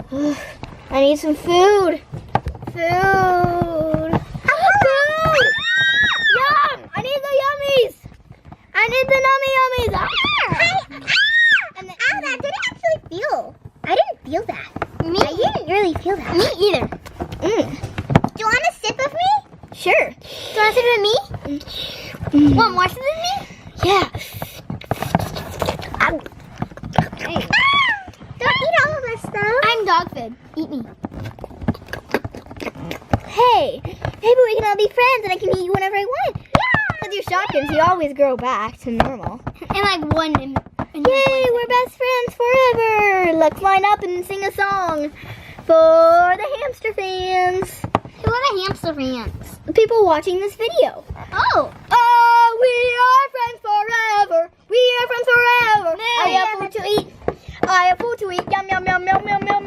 I need some food. Food. Food. Yum! I need the yummies. I need the nummy yummies. And that didn't actually feel. I didn't feel that. I didn't really feel that. Me either. Do you want a sip of me? Sure. Do you want a sip of me? Want more sip of me? Yeah. Hey. Don't eat all of us, though. I'm dog food. Eat me. Hey, maybe we can all be friends and I can eat you whenever I want. Yeah. With your shopkins, you always grow back to normal. And like one. Yay, we're best friends forever. Let's line up and sing a song for the hamster fans. Who are the hamster fans? The people watching this video. Oh. Oh, we are friends forever. We are friends forever. I have food to eat. I have food to eat. Yum, yum, yum, yum, yum, yum.